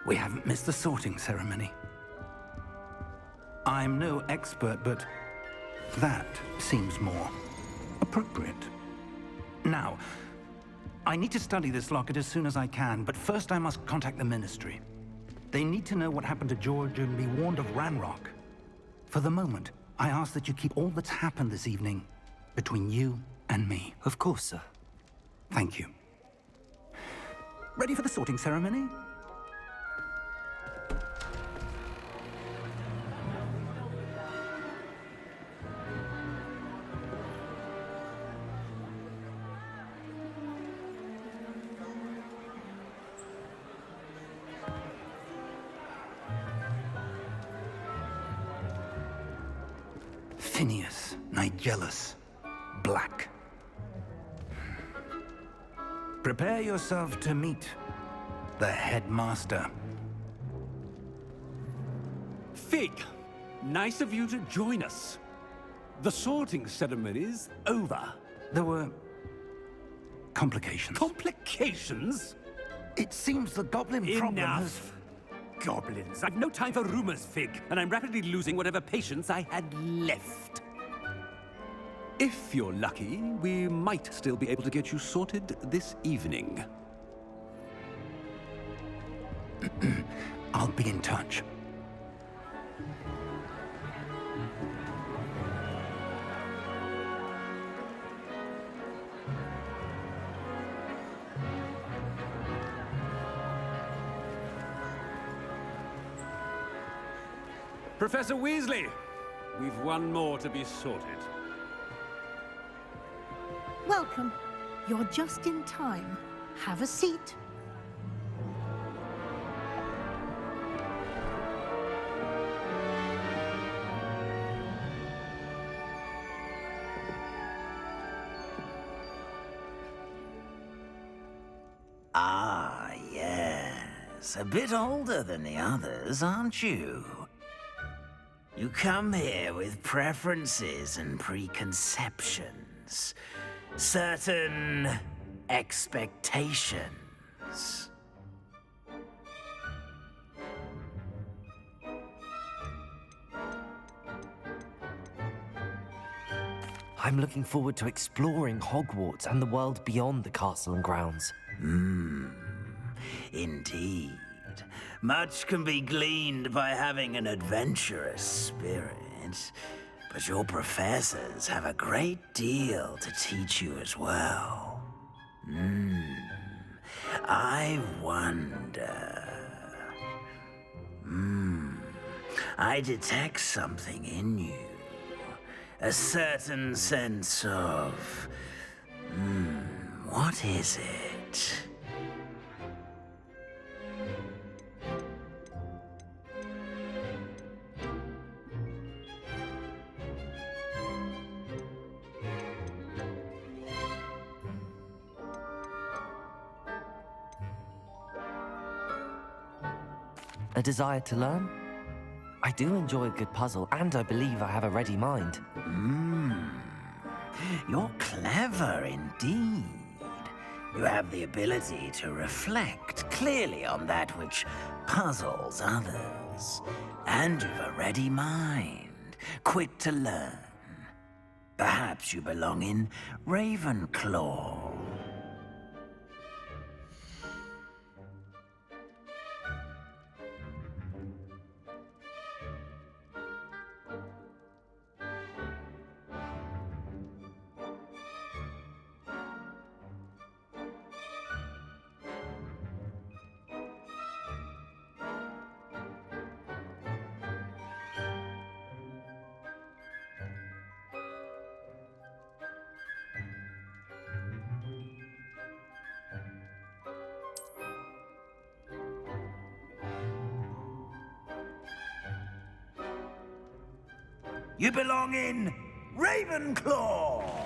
We haven't missed the sorting ceremony. I'm no expert, but that seems more appropriate. Now, I need to study this locket as soon as I can, but first I must contact the Ministry. They need to know what happened to George and be warned of Ranrock. For the moment, I ask that you keep all that's happened this evening between you and me. Of course, sir. Thank you. Ready for the sorting ceremony? Phineas, Nigellus, Black. Prepare yourself to meet the headmaster. Fig, nice of you to join us. The sorting ceremony's over. There were complications. Complications? It seems the goblin problem has... Enough! Goblins. I've no time for rumors, Fig, and I'm rapidly losing whatever patience I had left. If you're lucky, we might still be able to get you sorted this evening. I'll be in touch. Professor Weasley, we've one more to be sorted. Welcome. You're just in time. Have a seat. Ah, yes. A bit older than the others, aren't you? You come here with preferences and preconceptions. Certain expectations. I'm looking forward to exploring Hogwarts and the world beyond the castle and grounds. Indeed. Much can be gleaned by having an adventurous spirit. But your professors have a great deal to teach you as well. I wonder... I detect something in you. A certain sense of... what is it? A desire to learn? I do enjoy a good puzzle, and I believe I have a ready mind. You're clever indeed. You have the ability to reflect clearly on that which puzzles others. And you've a ready mind, quick to learn. Perhaps you belong in Ravenclaw. You belong in Ravenclaw!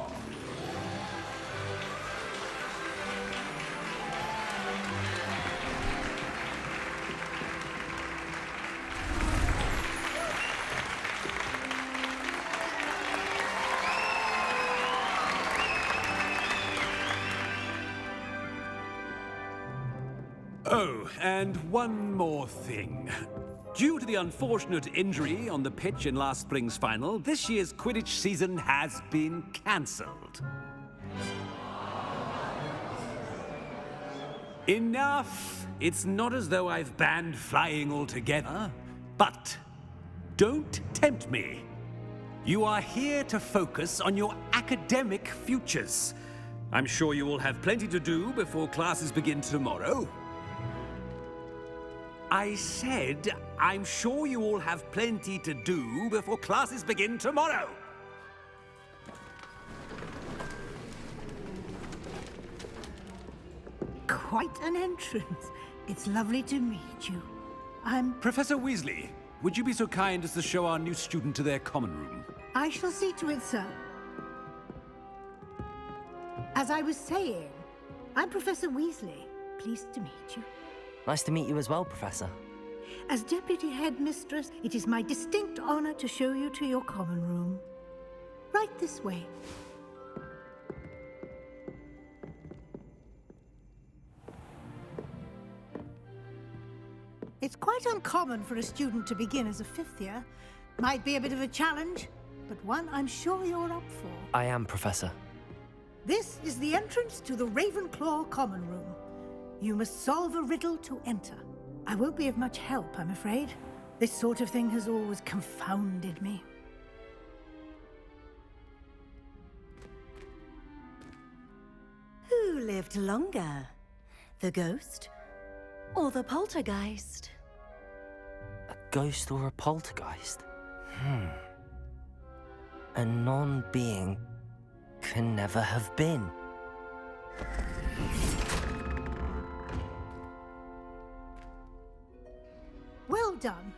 Oh, and one more thing. Due to the unfortunate injury on the pitch in last spring's final, this year's Quidditch season has been cancelled. Enough! It's not as though I've banned flying altogether, but don't tempt me. You are here to focus on your academic futures. I'm sure you will have plenty to do before classes begin tomorrow. I said, I'm sure you all have plenty to do before classes begin tomorrow. Quite an entrance. It's lovely to meet you. I'm... Professor Weasley, would you be so kind as to show our new student to their common room? I shall see to it, sir. As I was saying, I'm Professor Weasley. Pleased to meet you. Nice to meet you as well, Professor. As Deputy Headmistress, it is my distinct honor to show you to your common room. Right this way. It's quite uncommon for a student to begin as a fifth year. Might be a bit of a challenge, but one I'm sure you're up for. I am, Professor. This is the entrance to the Ravenclaw common room. You must solve a riddle to enter. I won't be of much help, I'm afraid. This sort of thing has always confounded me. Who lived longer? The ghost or the poltergeist? A ghost or a poltergeist? A non-being can never have been. Well done.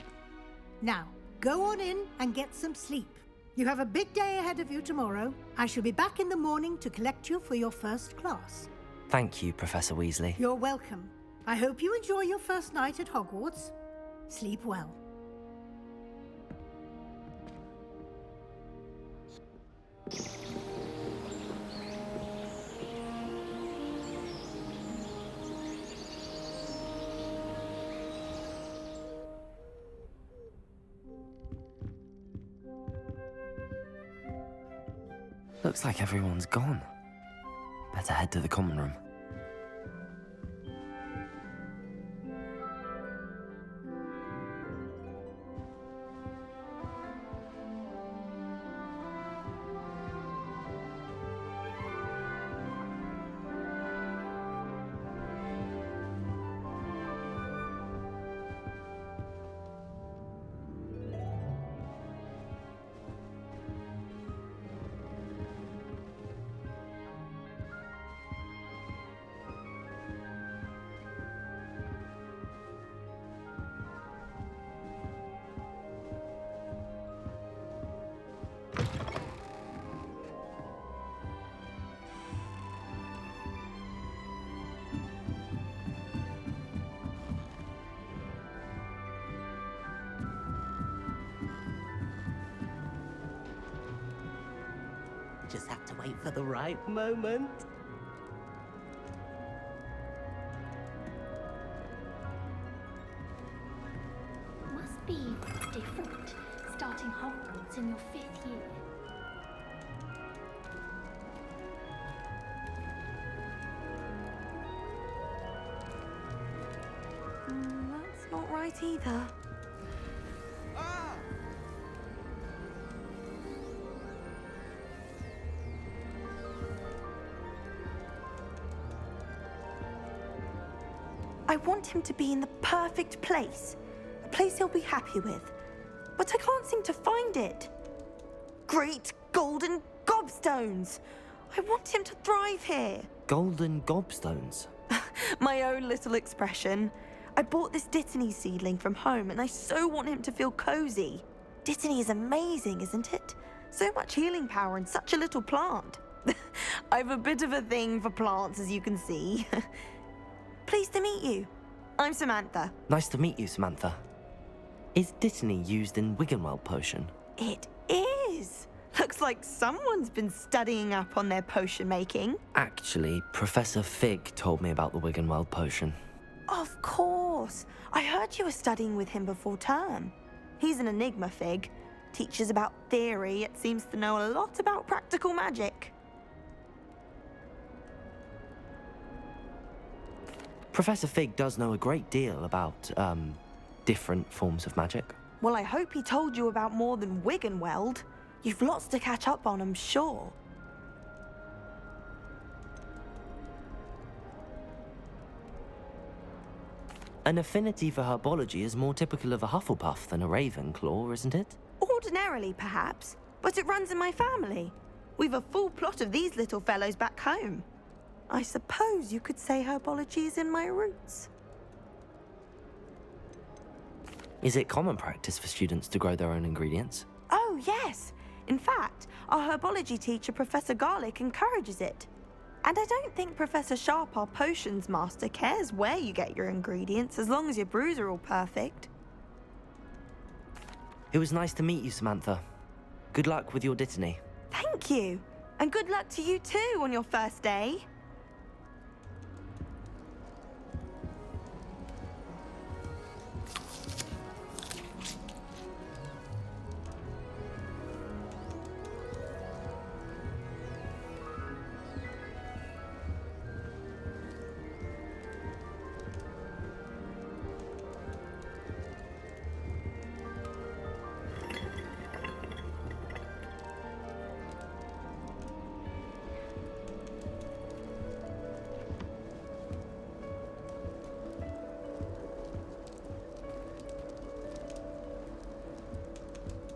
Now, go on in and get some sleep. You have a big day ahead of you tomorrow. I shall be back in the morning to collect you for your first class. Thank you, Professor Weasley. You're welcome. I hope you enjoy your first night at Hogwarts. Sleep well. Looks like everyone's gone. Better head to the common room. Just have to wait for the right moment. Must be different, starting Hogwarts in your 5th year. That's not right either. I want him to be in the perfect place. A place he'll be happy with. But I can't seem to find it. Great golden gobstones! I want him to thrive here. Golden gobstones? My own little expression. I bought this Dittany seedling from home and I so want him to feel cozy. Dittany is amazing, isn't it? So much healing power in such a little plant. I've a bit of a thing for plants, as you can see. Pleased to meet you. I'm Samantha. Nice to meet you, Samantha. Is Dittany used in Wiggenweld potion? It is. Looks like someone's been studying up on their potion making. Actually, Professor Fig told me about the Wiggenweld potion. Of course. I heard you were studying with him before term. He's an enigma, Fig. Teaches about theory, yet seems to know a lot about practical magic. Professor Fig does know a great deal about, different forms of magic. Well, I hope he told you about more than Wiggenweld. You've lots to catch up on, I'm sure. An affinity for herbology is more typical of a Hufflepuff than a Ravenclaw, isn't it? Ordinarily, perhaps, but it runs in my family. We've a full plot of these little fellows back home. I suppose you could say herbology is in my roots. Is it common practice for students to grow their own ingredients? Oh, yes. In fact, our herbology teacher, Professor Garlick, encourages it. And I don't think Professor Sharp, our potions master, cares where you get your ingredients, as long as your brews are all perfect. It was nice to meet you, Samantha. Good luck with your dittany. Thank you. And good luck to you too on your first day.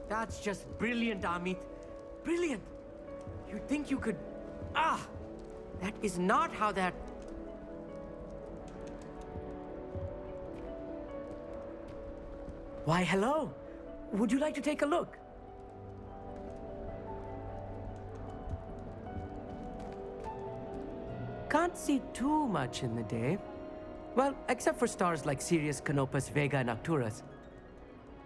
That's just brilliant, Amit. Brilliant! You'd think you could... Ah! That is not how that... Why, hello. Would you like to take a look? Can't see too much in the day. Well, except for stars like Sirius, Canopus, Vega, and Arcturus.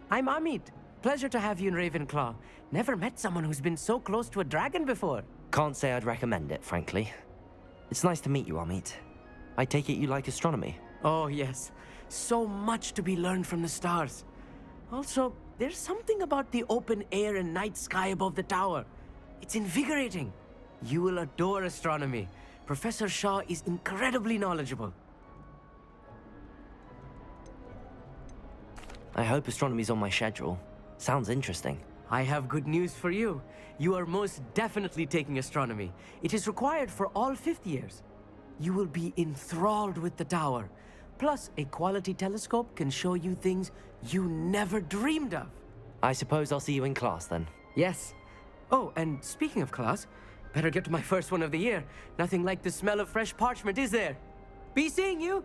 I'm Amit. Pleasure to have you in Ravenclaw. Never met someone who's been so close to a dragon before. Can't say I'd recommend it, frankly. It's nice to meet you, Amit. I take it you like astronomy? Oh, yes. So much to be learned from the stars. Also, there's something about the open air and night sky above the tower. It's invigorating. You will adore astronomy. Professor Shaw is incredibly knowledgeable. I hope astronomy's on my schedule. Sounds interesting. I have good news for you. You are most definitely taking astronomy. It is required for all fifth years. You will be enthralled with the tower. Plus, a quality telescope can show you things you never dreamed of. I suppose I'll see you in class then. Yes. Oh, and speaking of class, better get to my first one of the year. Nothing like the smell of fresh parchment, is there? Be seeing you!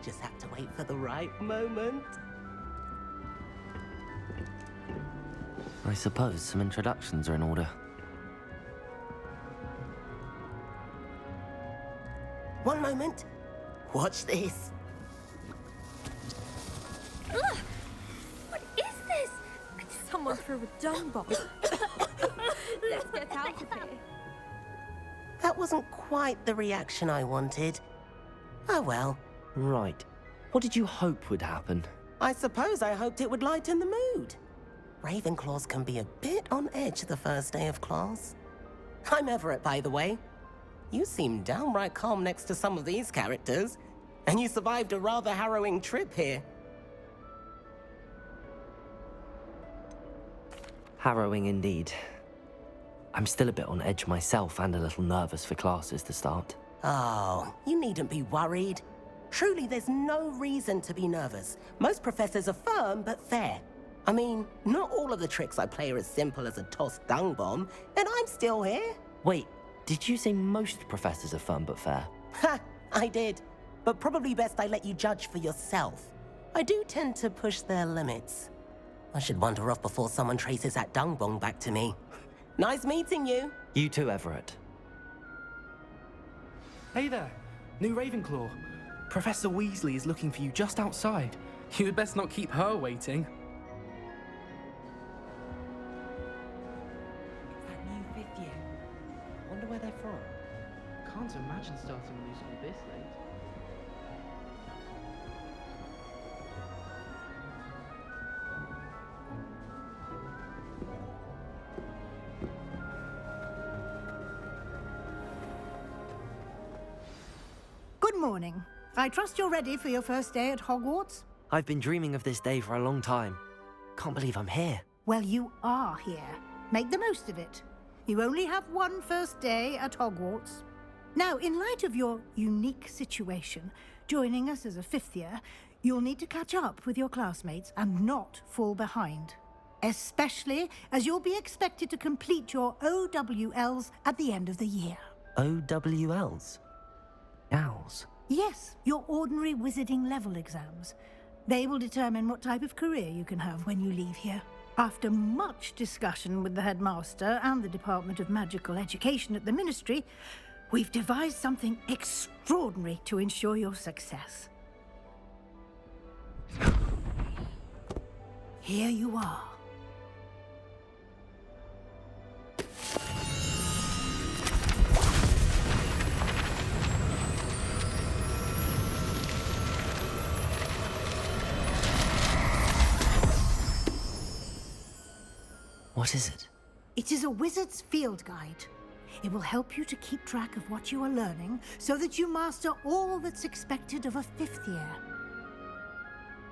Just have to wait for the right moment. I suppose some introductions are in order. One moment. Watch this. Ugh! What is this? Someone threw a dung bomb. Let's get out of here. That wasn't quite the reaction I wanted. Oh well. Right. What did you hope would happen? I suppose I hoped it would lighten the mood. Ravenclaws can be a bit on edge the first day of class. I'm Everett, by the way. You seem downright calm next to some of these characters, and you survived a rather harrowing trip here. Harrowing indeed. I'm still a bit on edge myself and a little nervous for classes to start. Oh, you needn't be worried. Truly, there's no reason to be nervous. Most professors are firm but fair. I mean, not all of the tricks I play are as simple as a tossed dung bomb, and I'm still here. Wait, did you say most professors are firm but fair? Ha, I did. But probably best I let you judge for yourself. I do tend to push their limits. I should wander off before someone traces that dung bomb back to me. Nice meeting you. You too, Everett. Hey there, new Ravenclaw. Professor Weasley is looking for you just outside. You'd best not keep her waiting. year. Wonder where they're from. Can't imagine starting a new school this late. Good morning. I trust you're ready for your first day at Hogwarts? I've been dreaming of this day for a long time. Can't believe I'm here. Well, you are here. Make the most of it. You only have one first day at Hogwarts. Now, in light of your unique situation, joining us as a fifth year, you'll need to catch up with your classmates and not fall behind. Especially as you'll be expected to complete your OWLs at the end of the year. OWLs? Owls? Yes, your ordinary wizarding level exams. They will determine what type of career you can have when you leave here. After much discussion with the headmaster and the Department of Magical Education at the Ministry, we've devised something extraordinary to ensure your success. Here you are. What is it? It is a wizard's field guide. It will help you to keep track of what you are learning so that you master all that's expected of a fifth year.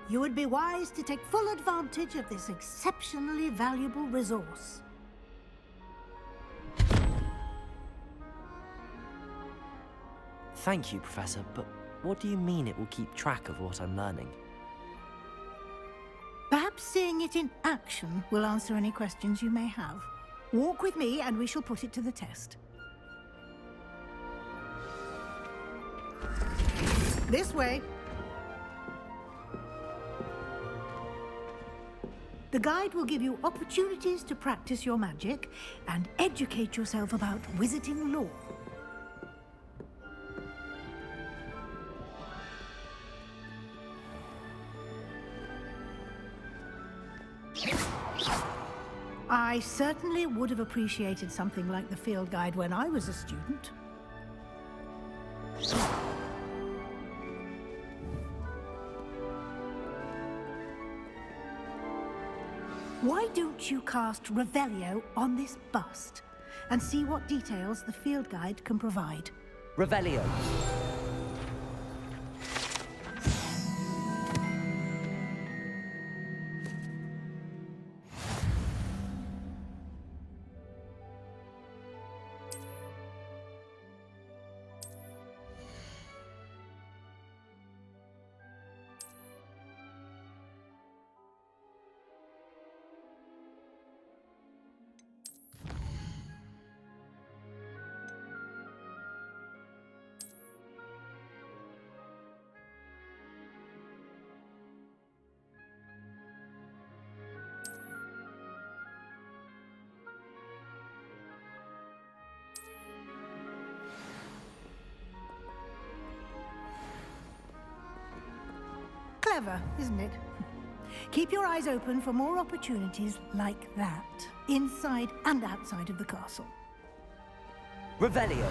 You would be wise to take full advantage of this exceptionally valuable resource. Thank you, Professor, but what do you mean it will keep track of what I'm learning? Perhaps seeing it in action will answer any questions you may have. Walk with me and we shall put it to the test. This way. The guide will give you opportunities to practice your magic and educate yourself about wizarding lore. I certainly would have appreciated something like the field guide when I was a student. Why don't you cast Revelio on this bust and see what details the field guide can provide? Revelio. Clever, isn't it? Keep your eyes open for more opportunities like that, inside and outside of the castle. Revelio.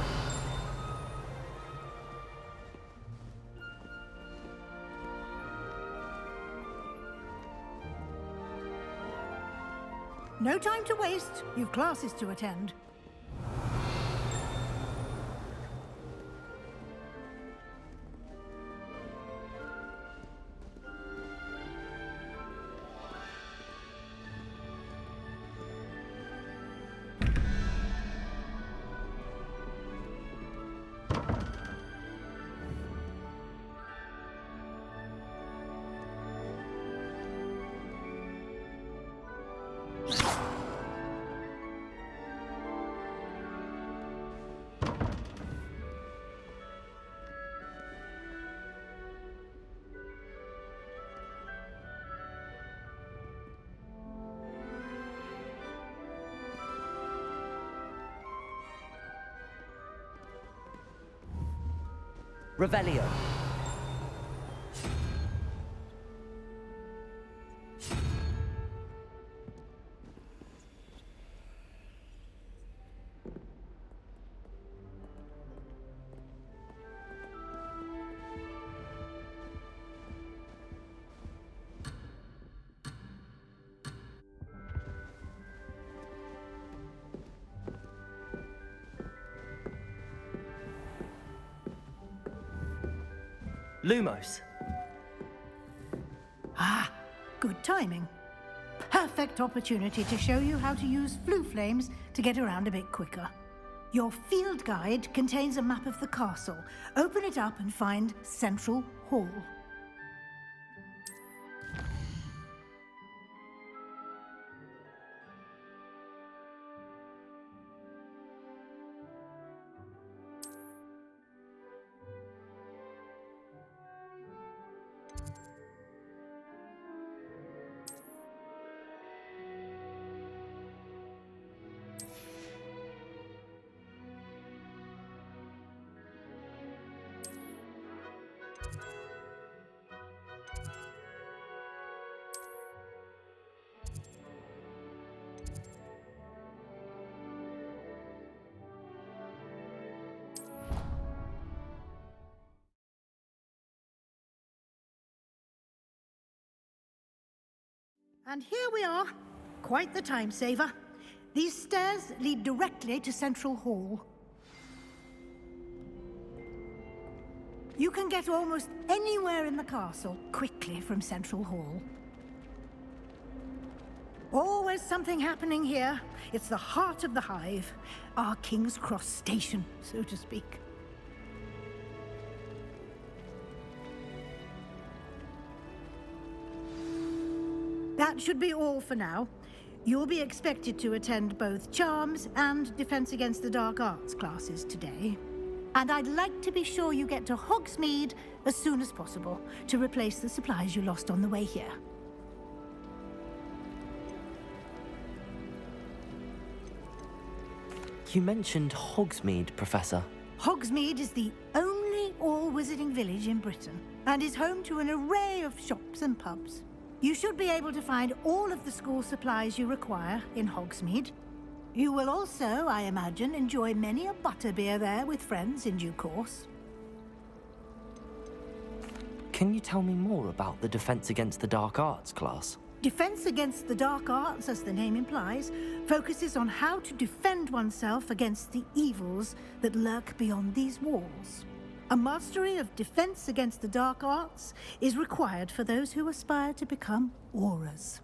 No time to waste. You've classes to attend. Revelio. Lumos. Ah, good timing. Perfect opportunity to show you how to use flue flames to get around a bit quicker. Your field guide contains a map of the castle. Open it up and find Central Hall. And here we are. Quite the time saver. These stairs lead directly to Central Hall. You can get almost anywhere in the castle quickly from Central Hall. Always something happening here. It's the heart of the hive. Our King's Cross station, so to speak. That should be all for now. You'll be expected to attend both Charms and Defense Against the Dark Arts classes today. And I'd like to be sure you get to Hogsmeade as soon as possible to replace the supplies you lost on the way here. You mentioned Hogsmeade, Professor. Hogsmeade is the only all-wizarding village in Britain and is home to an array of shops and pubs. You should be able to find all of the school supplies you require in Hogsmeade. You will also, I imagine, enjoy many a butterbeer there with friends in due course. Can you tell me more about the Defense Against the Dark Arts class? Defense Against the Dark Arts, as the name implies, focuses on how to defend oneself against the evils that lurk beyond these walls. A mastery of Defense Against the Dark Arts is required for those who aspire to become Aurors.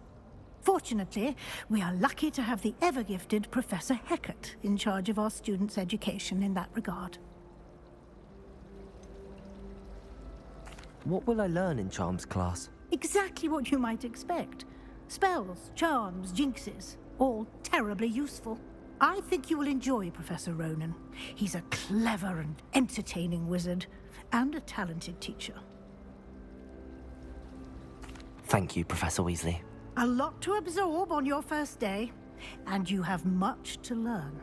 Fortunately, we are lucky to have the ever-gifted Professor Hecat in charge of our students' education in that regard. What will I learn in Charms class? Exactly what you might expect. Spells, charms, jinxes, all terribly useful. I think you will enjoy Professor Ronan. He's a clever and entertaining wizard, and a talented teacher. Thank you, Professor Weasley. A lot to absorb on your first day, and you have much to learn.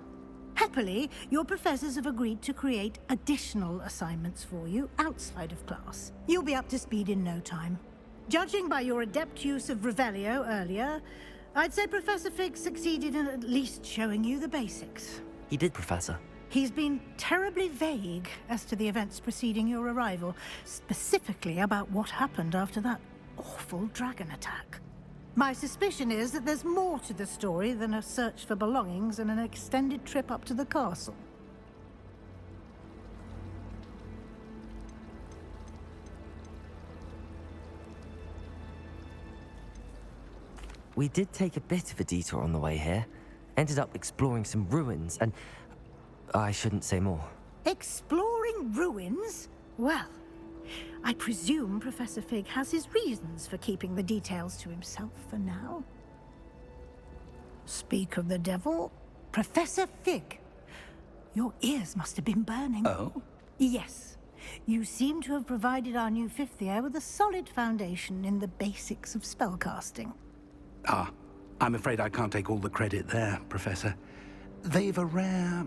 Happily, your professors have agreed to create additional assignments for you outside of class. You'll be up to speed in no time. Judging by your adept use of Revelio earlier, I'd say Professor Fig succeeded in at least showing you the basics. He did, Professor. He's been terribly vague as to the events preceding your arrival, specifically about what happened after that awful dragon attack. My suspicion is that there's more to the story than a search for belongings and an extended trip up to the castle. We did take a bit of a detour on the way here. Ended up exploring some ruins, and I shouldn't say more. Exploring ruins? Well, I presume Professor Fig has his reasons for keeping the details to himself for now. Speak of the devil, Professor Fig. Your ears must have been burning. Oh? Yes. You seem to have provided our new fifth year with a solid foundation in the basics of spellcasting. Ah, I'm afraid I can't take all the credit there, Professor. They've a rare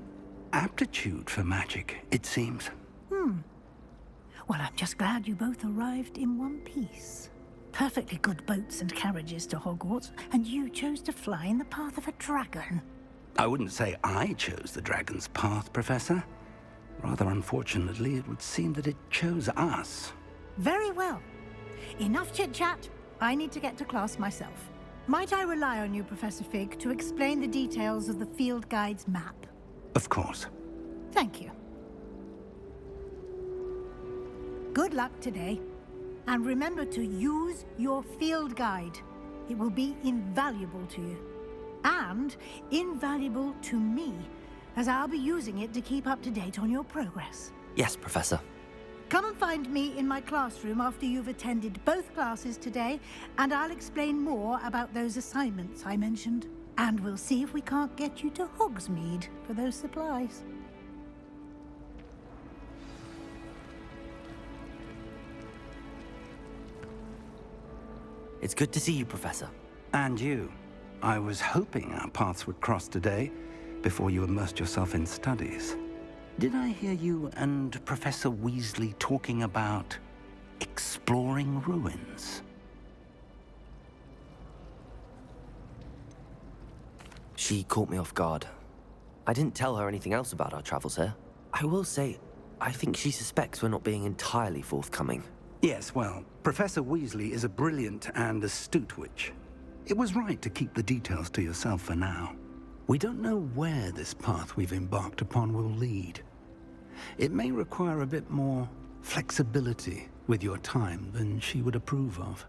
aptitude for magic, it seems. Well, I'm just glad you both arrived in one piece. Perfectly good boats and carriages to Hogwarts, and you chose to fly in the path of a dragon. I wouldn't say I chose the dragon's path, Professor. Rather unfortunately, it would seem that it chose us. Very well. Enough chit-chat. I need to get to class myself. Might I rely on you, Professor Fig, to explain the details of the field guide's map? Of course. Thank you. Good luck today. And remember to use your field guide. It will be invaluable to you. And invaluable to me, as I'll be using it to keep up to date on your progress. Yes, Professor. Come and find me in my classroom after you've attended both classes today, and I'll explain more about those assignments I mentioned. And we'll see if we can't get you to Hogsmeade for those supplies. It's good to see you, Professor. And you. I was hoping our paths would cross today, before you immersed yourself in studies. Did I hear you and Professor Weasley talking about exploring ruins? She caught me off guard. I didn't tell her anything else about our travels here. I will say, I think she suspects we're not being entirely forthcoming. Yes, well, Professor Weasley is a brilliant and astute witch. It was right to keep the details to yourself for now. We don't know where this path we've embarked upon will lead. It may require a bit more flexibility with your time than she would approve of.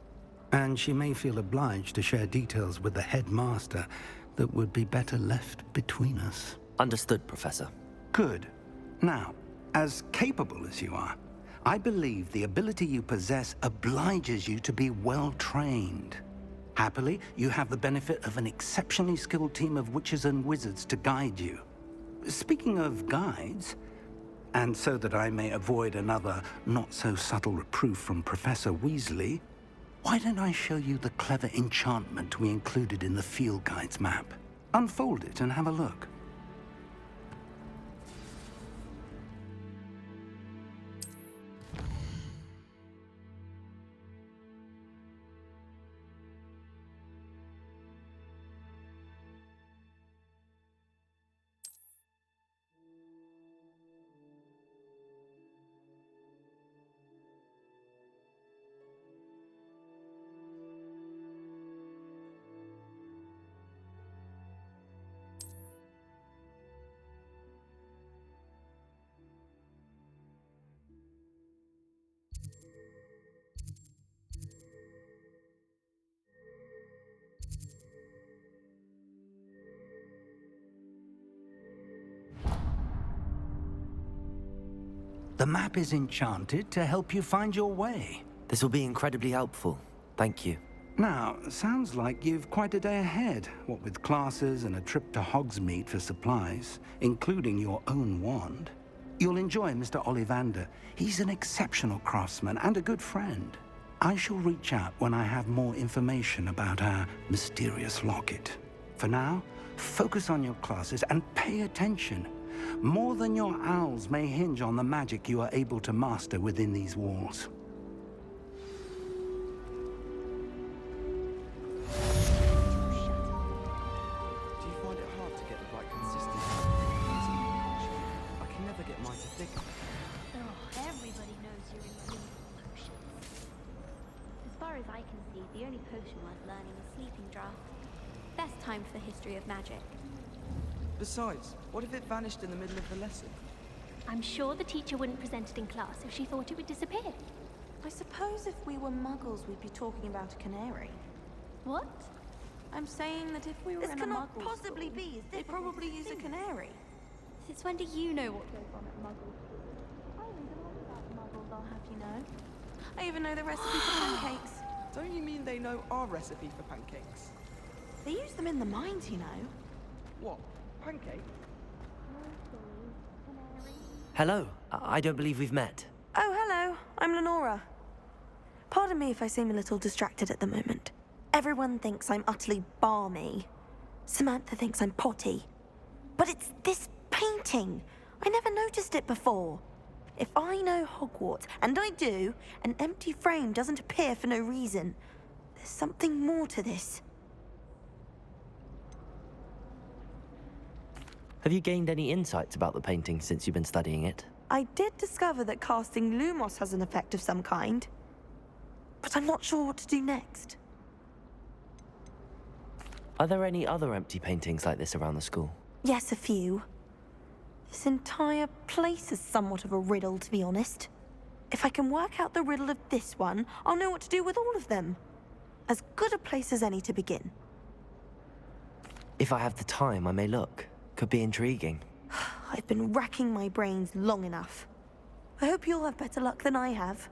And she may feel obliged to share details with the headmaster that would be better left between us. Understood, Professor. Good. Now, as capable as you are, I believe the ability you possess obliges you to be well trained. Happily, you have the benefit of an exceptionally skilled team of witches and wizards to guide you. Speaking of guides, and so that I may avoid another not-so-subtle reproof from Professor Weasley, why don't I show you the clever enchantment we included in the field guide's map? Unfold it and have a look. The map is enchanted to help you find your way. This will be incredibly helpful. Thank you. Now, sounds like you've quite a day ahead, what with classes and a trip to Hogsmeade for supplies, including your own wand. You'll enjoy Mr. Ollivander. He's an exceptional craftsman and a good friend. I shall reach out when I have more information about our mysterious locket. For now, focus on your classes and pay attention. More than your owls may hinge on the magic you are able to master within these walls. Do you find it hard to get the right consistency? I can never get mine to thicken. Oh, everybody knows you're in love with potions. As far as I can see, the only potion worth learning is Sleeping Draught. Best time for the history of magic. Besides, what if it vanished in the middle of the lesson? I'm sure the teacher wouldn't present it in class if she thought it would disappear. I suppose if we were muggles, we'd be talking about a canary. What? I'm saying that if we were in a muggle cannot possibly school, be. They'd probably use a canary. Since when do you know what goes on at Muggle? I read a lot about muggles, I'll have you know. I even know the recipe for pancakes. Don't you mean they know our recipe for pancakes? They use them in the mines, you know. What? Pancake? Hello. I don't believe we've met. Oh, hello. I'm Lenora. Pardon me if I seem a little distracted at the moment. Everyone thinks I'm utterly balmy. Samantha thinks I'm potty. But it's this painting. I never noticed it before. If I know Hogwarts, and I do, an empty frame doesn't appear for no reason. There's something more to this. Have you gained any insights about the painting since you've been studying it? I did discover that casting Lumos has an effect of some kind. But I'm not sure what to do next. Are there any other empty paintings like this around the school? Yes, a few. This entire place is somewhat of a riddle, to be honest. If I can work out the riddle of this one, I'll know what to do with all of them. As good a place as any to begin. If I have the time, I may look. Could be intriguing. I've been racking my brains long enough. I hope you'll have better luck than I have.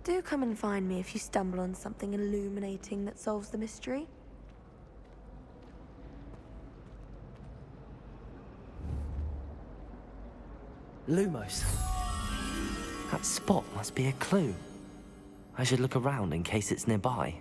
Do come and find me if you stumble on something illuminating that solves the mystery. Lumos. That spot must be a clue. I should look around in case it's nearby.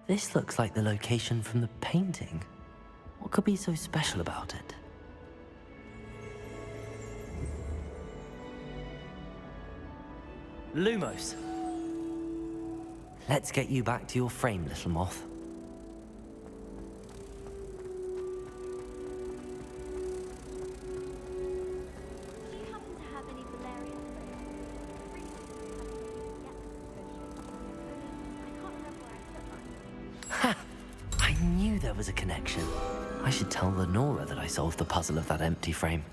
This looks like the location from the painting. What could be so special about it? Lumos. Let's get you back to your frame, little moth. Do you happen to have any Valerian frames? I can't remember where I put mine. Ha! I knew there was a connection. I should tell Lenora that I solved the puzzle of that empty frame.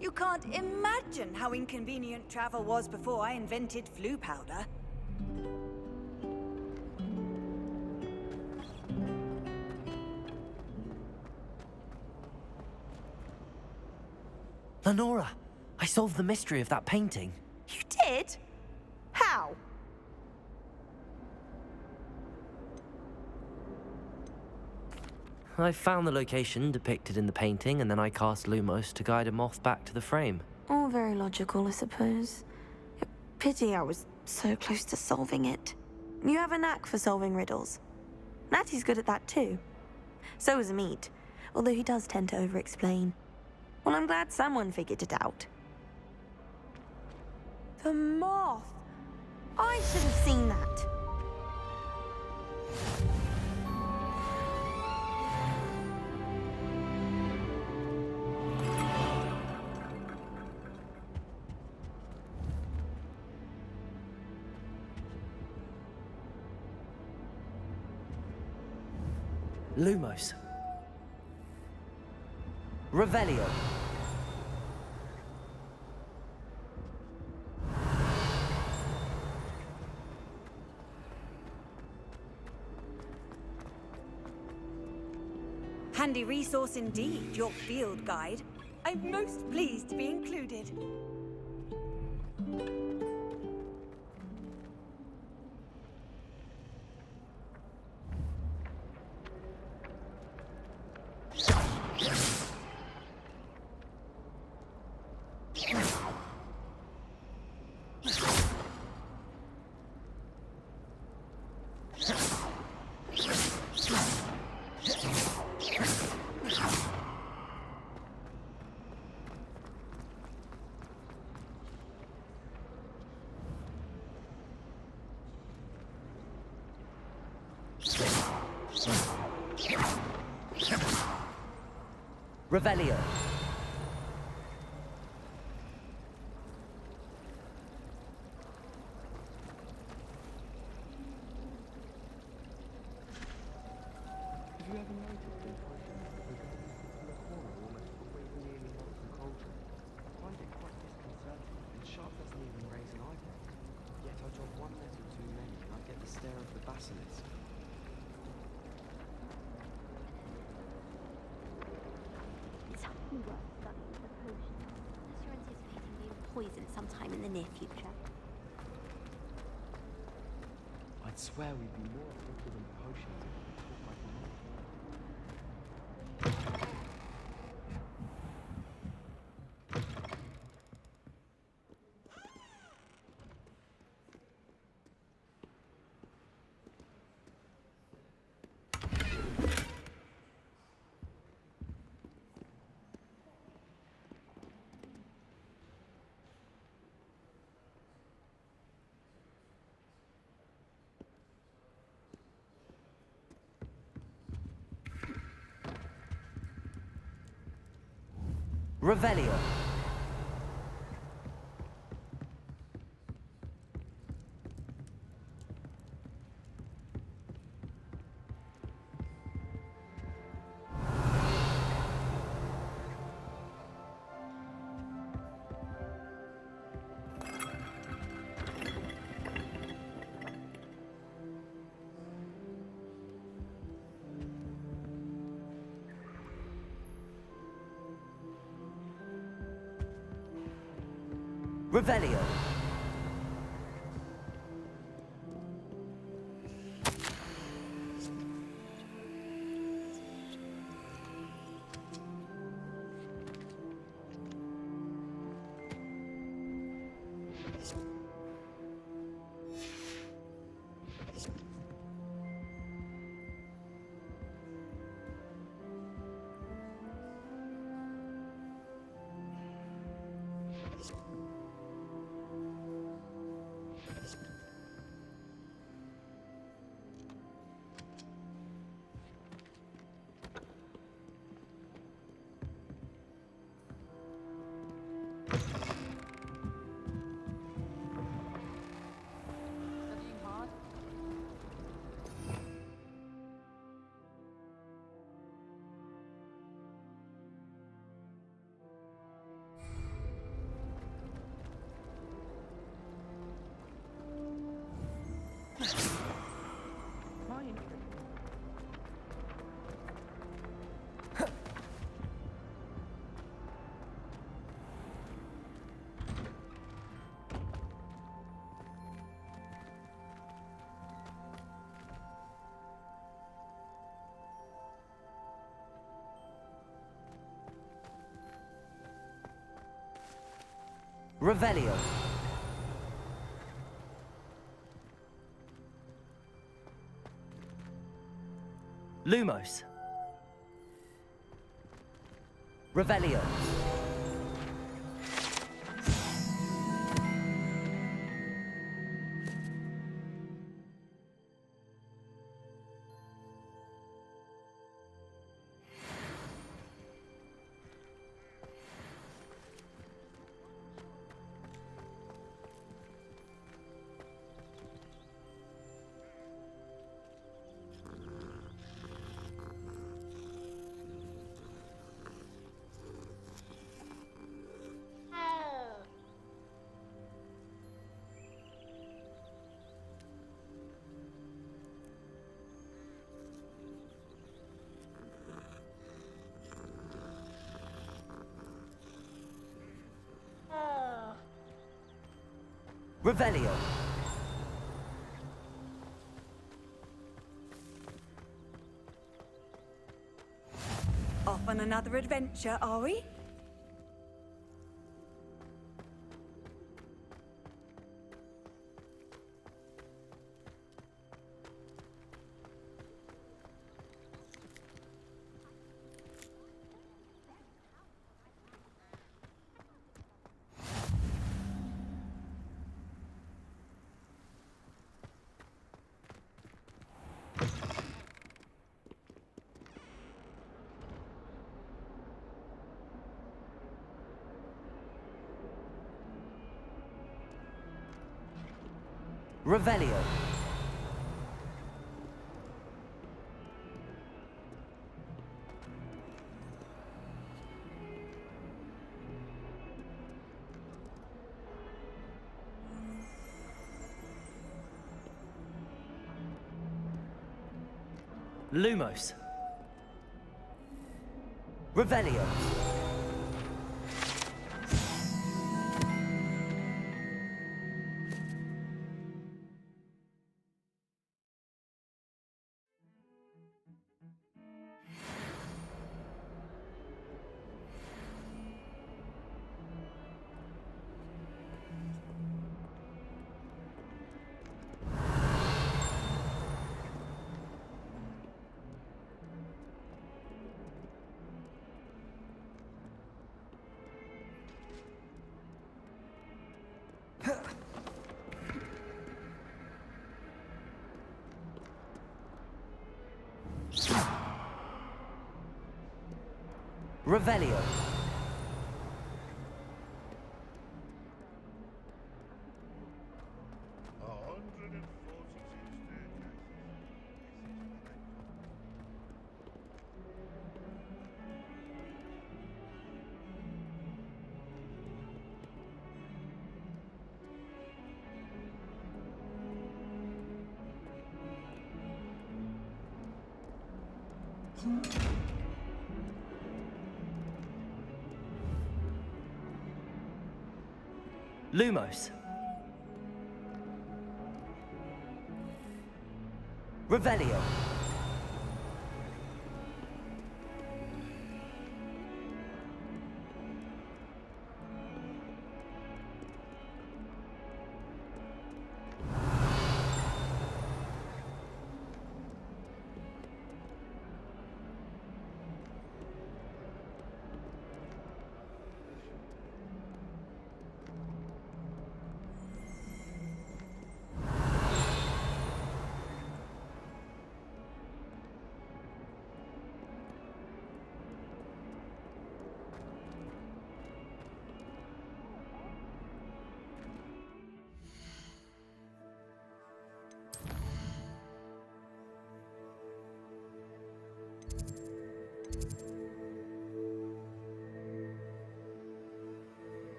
You can't imagine how inconvenient travel was before I invented flu powder. Lenora, I solved the mystery of that painting. You did? How? I found the location depicted in the painting, and then I cast Lumos to guide a moth back to the frame. All very logical, I suppose. Pity I was so close to solving it. You have a knack for solving riddles. Natty's good at that too. So is Meat, although he does tend to over-explain. Well, I'm glad someone figured it out. The moth! I should have seen that. Lumos. Revelio. Handy resource indeed, your field guide. I'm most pleased to be included. Revelio. Have you ever noticed these questions regarding the corner almost always nearly molten cauldron? I find it quite disconcerting, and Sharp doesn't even raise an eyebrow. stare of the basilisk. It's hardly worth studying the potion, unless you're anticipating being poisoned sometime in the near future. I'd swear we'd be more effective in potions if we could talk like a monk. Revelio. Revelio. Revelio. Lumos. Revelio. Revelio. Off on another adventure, are we? Revelio. Lumos. Revelio. Revelio. Lumos. Revelio.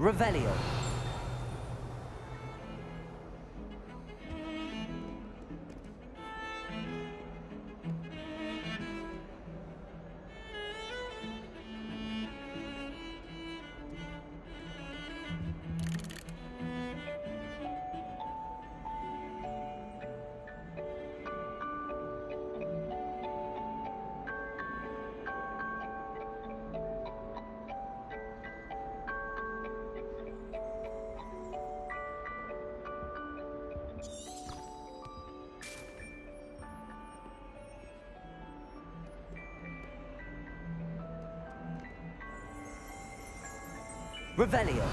Revelio. Revelio.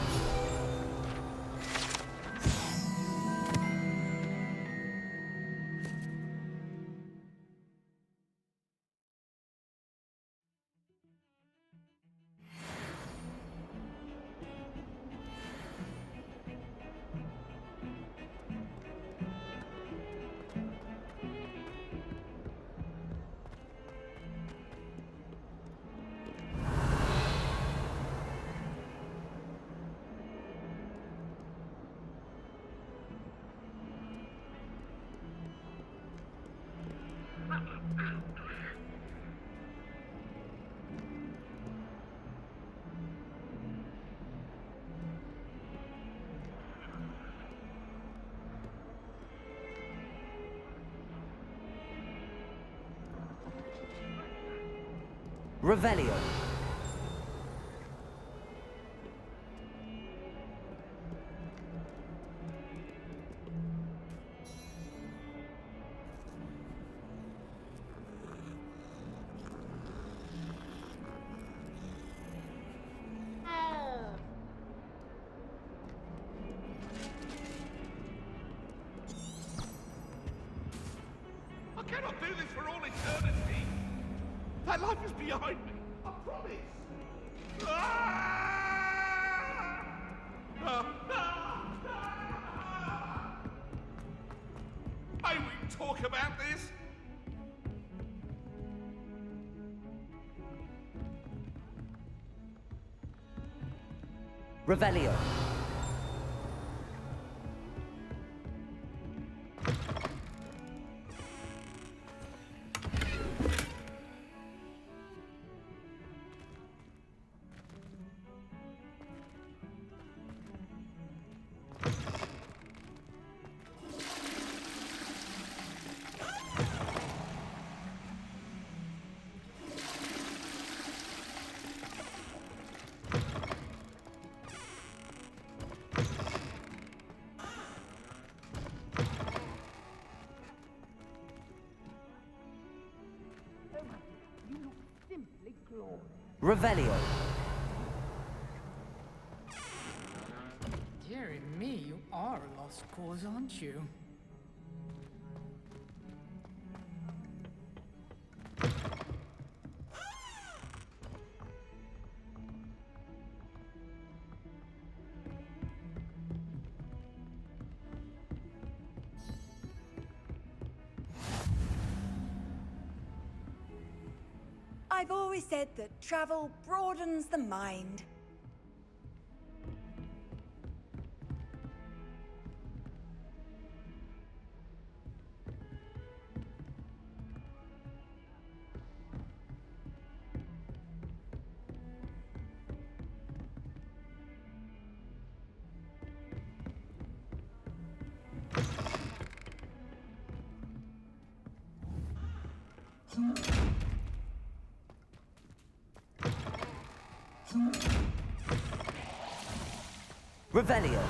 Revelio. I cannot do this for all eternity. That life is behind me. I promise. Ah! Ah! Ah! talk about this? Revelio. Revelio. Dearie me, you are a lost cause, aren't you? I've always said that travel broadens the mind. Revelio.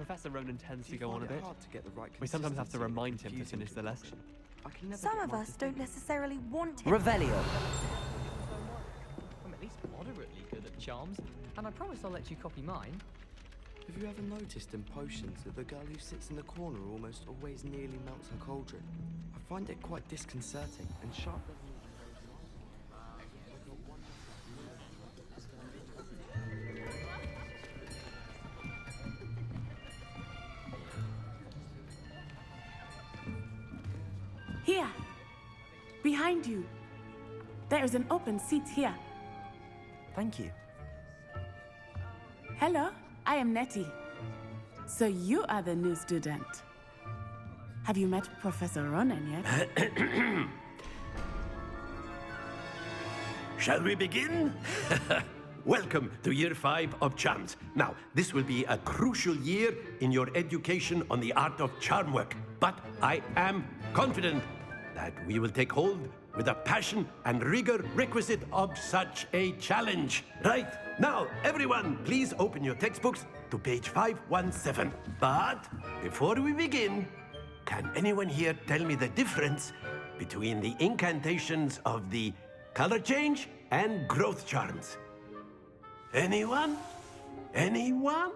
Professor Ronan tends to go on a bit. Hard to get the right We sometimes have to consistency remind him to confusing finish the lesson. I can never Some get of mine us to don't think. necessarily want him. Revelio. I'm at least moderately good at charms, and I promise I'll let you copy mine. Have you ever noticed in potions that the girl who sits in the corner almost always nearly melts her cauldron? I find it quite disconcerting, and Sharp doesn't even Here! Behind you! There is an open seat here. Thank you. Hello, I am Nettie. So you are the new student. Have you met Professor Ronan yet? Shall we begin? Welcome to Year 5 of Charms. Now, this will be a crucial year in your education on the art of charm work. But I am confident that we will take hold with the passion and rigor requisite of such a challenge. Right, now, everyone, please open your textbooks to page 517. But before we begin, can anyone here tell me the difference between the incantations of the color change and growth charms? Anyone? Anyone?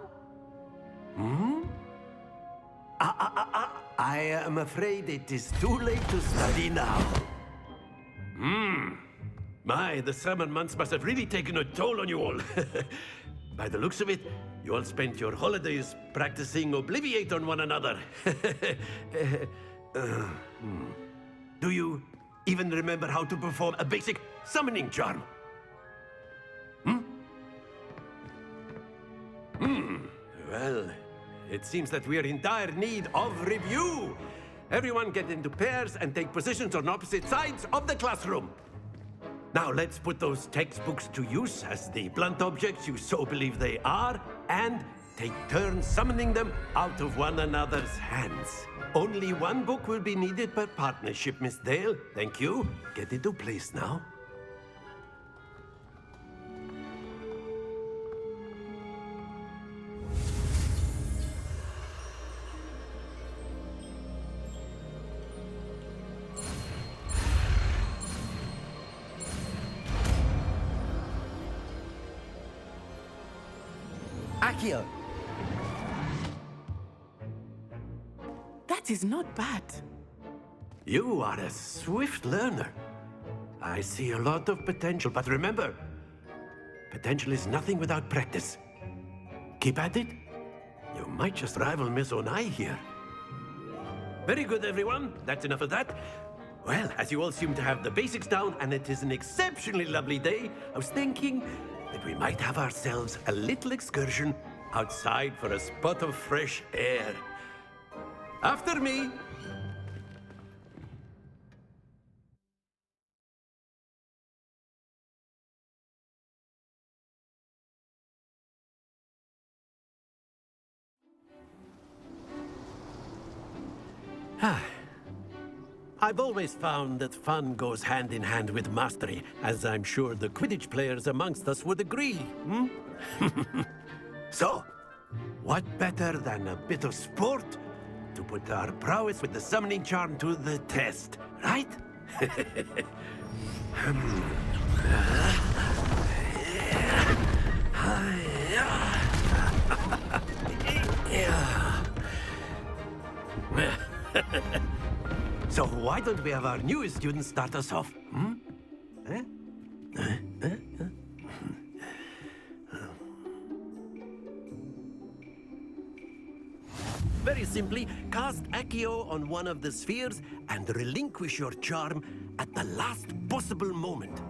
I am afraid it is too late to study now. My, the summer months must have really taken a toll on you all. By the looks of it, you all spent your holidays practicing Obliviate on one another. Do you even remember how to perform a basic summoning charm? Well, it seems that we are in dire need of review. Everyone get into pairs and take positions on opposite sides of the classroom. Now let's put those textbooks to use as the blunt objects you so believe they are, and take turns summoning them out of one another's hands. Only one book will be needed per partnership, Miss Dale. Thank you. Get into place now. Accio! That is not bad. You are a swift learner. I see a lot of potential, but remember, potential is nothing without practice. Keep at it. You might just rival Miss Onai here. Very good, everyone. That's enough of that. Well, as you all seem to have the basics down, and it is an exceptionally lovely day, I was thinking that we might have ourselves a little excursion outside for a spot of fresh air. After me. I've always found that fun goes hand in hand with mastery, as I'm sure the Quidditch players amongst us would agree. So, what better than a bit of sport to put our prowess with the summoning charm to the test, right? So why don't we have our newest student start us off? Very simply, cast Accio on one of the spheres and relinquish your charm at the last possible moment.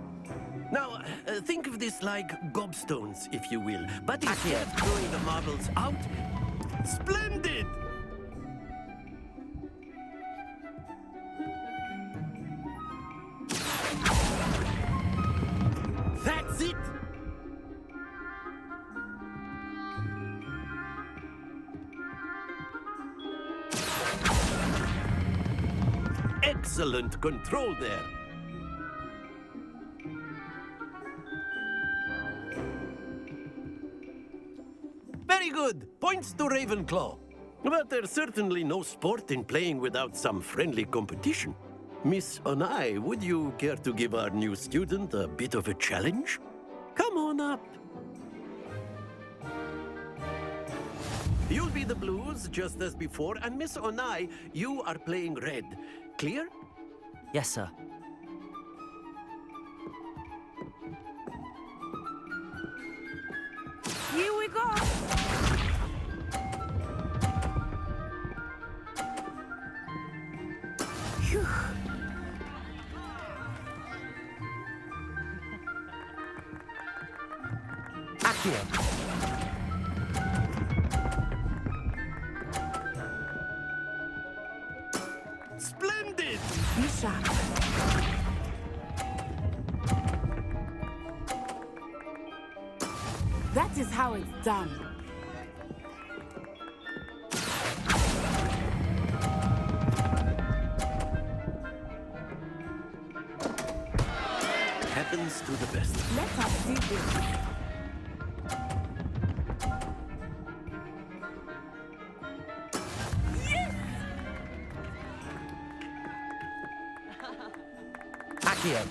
Now, think of this like gobstones, if you will. But instead of throwing the marbles out, splendid! That's it! Excellent control there. Very good. Points to Ravenclaw. But there's certainly no sport in playing without some friendly competition. Miss Onai, would you care to give our new student a bit of a challenge? Come on up. You'll be the blues, just as before, and Miss Onai, you are playing red. Clear? Yes, sir. Here we go! Phew. Accio. Splendid! Be sharp. That is how it's done. Happens to the best. Let us see this. Accio.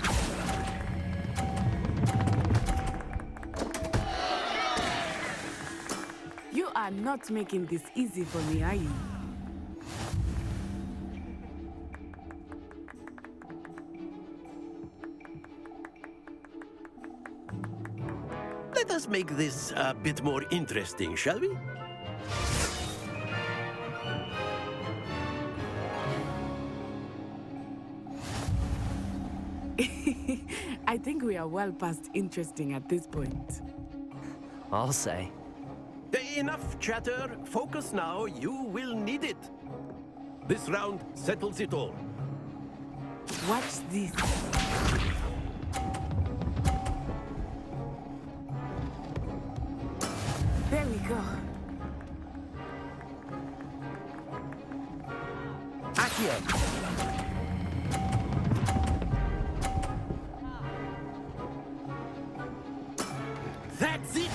You are not making this easy for me, are you? Let us make this a bit more interesting, shall we? I think we are well past interesting at this point. I'll say. Enough chatter. Focus now. You will need it. This round settles it all. Watch this. There we go. Accio. That's it!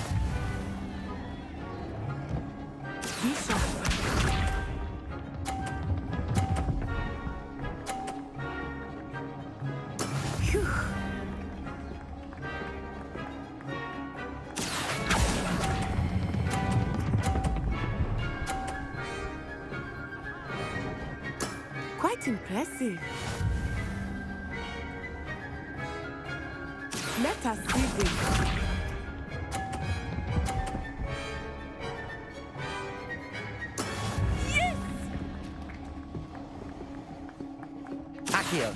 Be sharp. Phew. Quite impressive. Let us see this. Accio.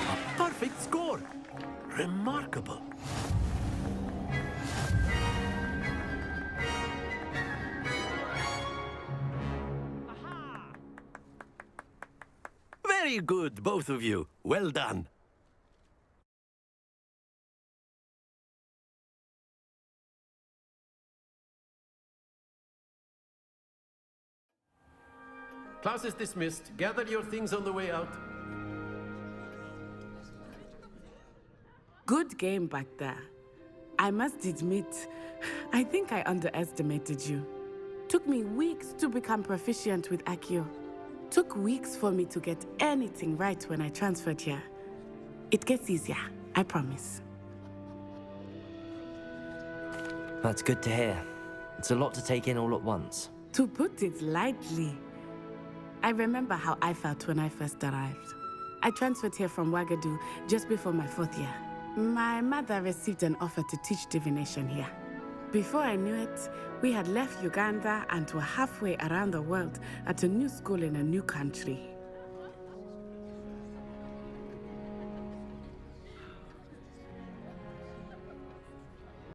A perfect score. Remarkable. Very good, both of you. Well done. Class is dismissed. Gather your things on the way out. Good game back there. I must admit, I think I underestimated you. Took me weeks to become proficient with Accio. Took weeks for me to get anything right when I transferred here. It gets easier, I promise. That's good to hear. It's a lot to take in all at once. To put it lightly, I remember how I felt when I first arrived. I transferred here from Ouagadougou just before my 4th year. My mother received an offer to teach divination here. Before I knew it, we had left Uganda and were halfway around the world at a new school in a new country.